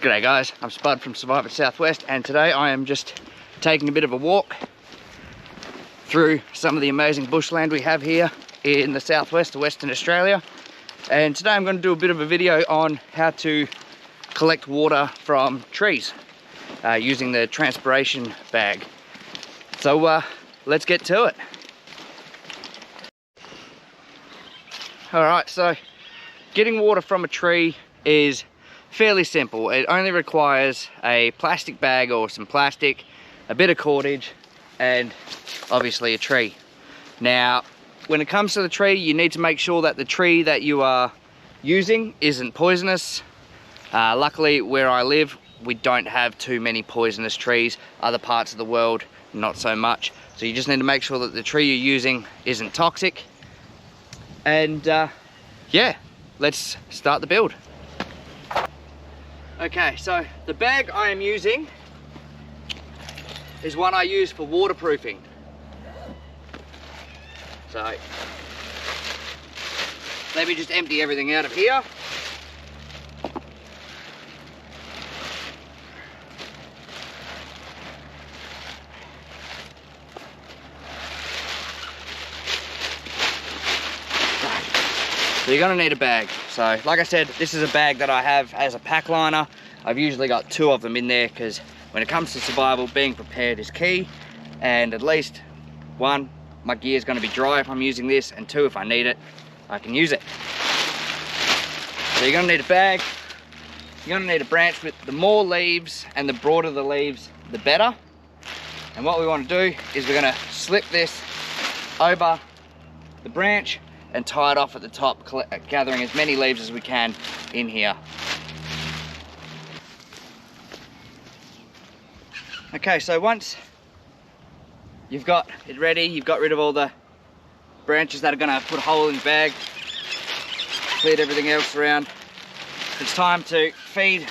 G'day guys, I'm Spud from Survivalist Southwest, and today I am just taking a bit of a walk through some of the amazing bushland we have here in the southwest of Western Australia. And today I'm going to do a bit of a video on how to collect water from trees using the Transpiration bag. So let's get to it. Alright, so getting water from a tree is fairly simple. It only requires a plastic bag or some plastic, a bit of cordage, and obviously a tree. Now, when it comes to the tree, you need to make sure that the tree that you are using isn't poisonous. Luckily, where I live, we don't have too many poisonous trees. Other parts of the world, not so much. So you just need to make sure that the tree you're using isn't toxic. And yeah, let's start the build. Okay, so the bag I am using is one I use for waterproofing. So let me just empty everything out of here. So you're gonna need a bag. So like I said, this is a bag that I have as a pack liner. I've usually got 2 of them in there because when it comes to survival, being prepared is key. And at least 1, my gear is gonna be dry if I'm using this, and 2, if I need it, I can use it. So you're gonna need a bag. You're gonna need a branch with the more leaves, and the broader the leaves, the better. And what we wanna do is we're gonna slip this over the branch and tie it off at the top, gathering as many leaves as we can in here. Okay, so once you've got it ready, you've got rid of all the branches that are gonna put a hole in the bag, cleared everything else around, it's time to feed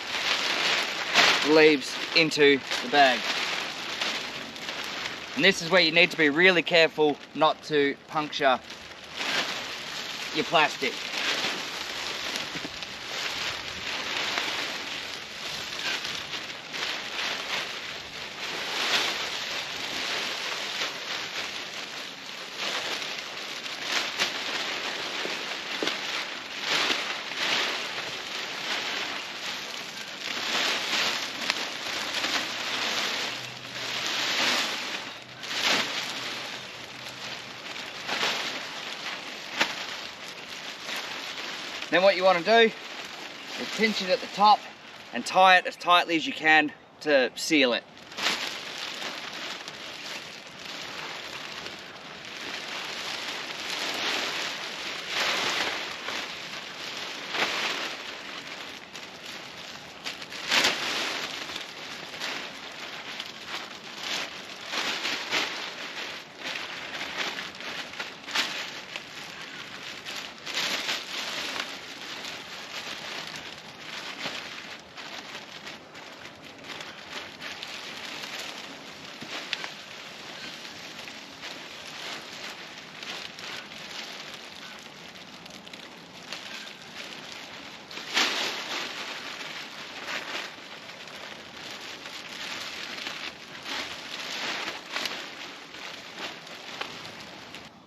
the leaves into the bag. And this is where you need to be really careful not to puncture your plastic. Then what you want to do is pinch it at the top and tie it as tightly as you can to seal it.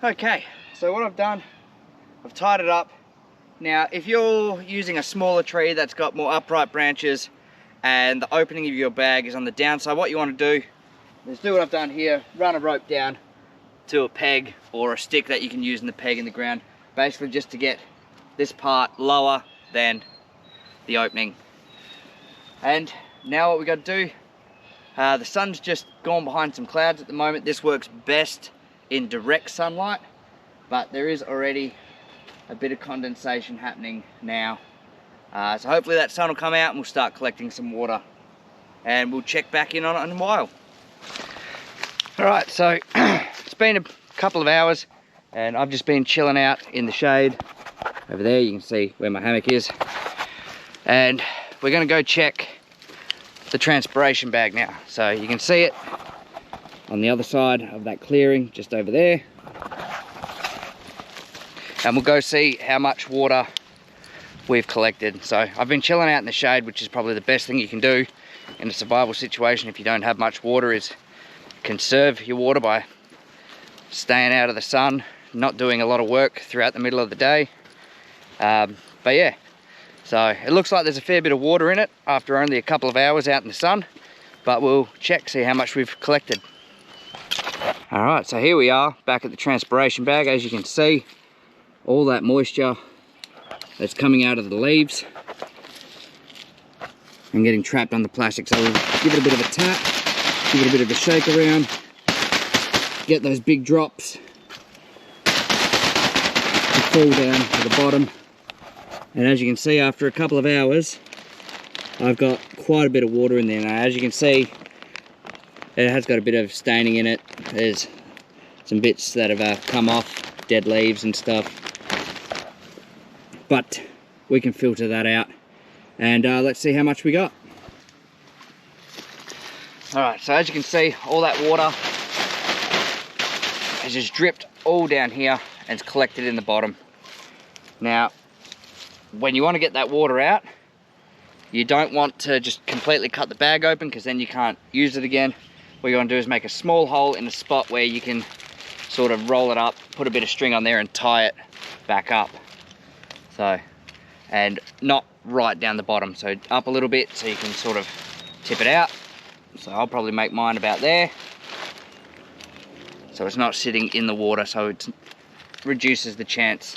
Okay, so what I've done, I've tied it up. Now, if you're using a smaller tree that's got more upright branches and the opening of your bag is on the downside, what you want to do is do what I've done here, run a rope down to a peg or a stick that you can use in the peg in the ground, basically just to get this part lower than the opening. And now what we got to do, the sun's just gone behind some clouds at the moment. This works best in direct sunlight, but there is already a bit of condensation happening now. So hopefully that sun will come out and we'll start collecting some water, and we'll check back in on it in a while. Alright, so it's been a couple of hours and I've just been chilling out in the shade. Over there you can see where my hammock is, and we're going to go check the Transpiration bag now. So you can see it on the other side of that clearing, just over there. And we'll go see how much water we've collected. So I've been chilling out in the shade, which is probably the best thing you can do in a survival situation if you don't have much water, is conserve your water by staying out of the sun, not doing a lot of work throughout the middle of the day. But yeah, so it looks like there's a fair bit of water in it after only a couple of hours out in the sun, but we'll check, see how much we've collected. All right, so here we are back at the transpiration bag. As you can see, all that moisture that's coming out of the leaves and getting trapped on the plastic. So we'll give it a bit of a tap, give it a bit of a shake around, get those big drops to fall down to the bottom. And as you can see, after a couple of hours, I've got quite a bit of water in there. Now, as you can see, it has got a bit of staining in it. There's some bits that have come off, dead leaves and stuff. But we can filter that out, and let's see how much we got. Alright, so as you can see, all that water has just dripped all down here and it's collected in the bottom. Now, when you want to get that water out, you don't want to just completely cut the bag open, because then you can't use it again. What you want to do is make a small hole in a spot where you can sort of roll it up, put a bit of string on there and tie it back up. So, and not right down the bottom, so up a little bit so you can sort of tip it out. So I'll probably make mine about there, so it's not sitting in the water, so it reduces the chance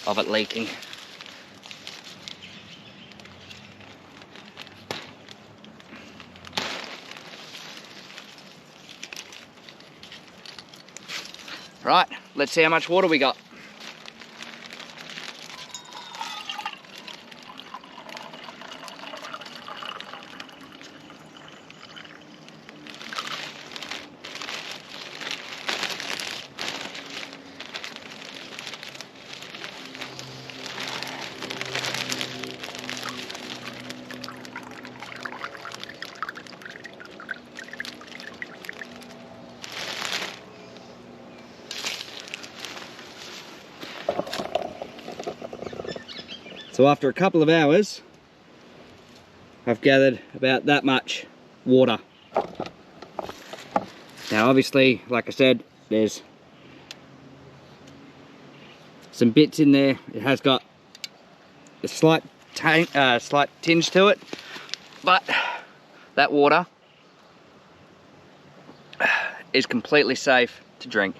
of it leaking. Right, let's see how much water we got. So after a couple of hours, I've gathered about that much water. Now obviously, like I said, there's some bits in there. It has got a slight tinge to it, but that water is completely safe to drink.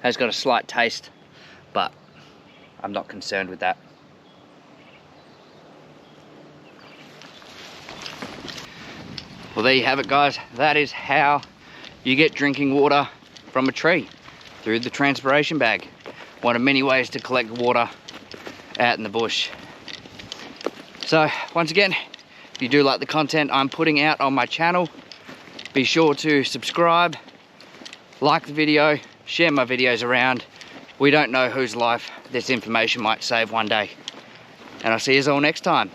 Has got a slight taste, but I'm not concerned with that. Well, there you have it, guys. That is how you get drinking water from a tree, through the transpiration bag. One of many ways to collect water out in the bush. So once again, if you do like the content I'm putting out on my channel, be sure to subscribe, like the video, share my videos around. We don't know whose life this information might save one day. And I'll see you all next time.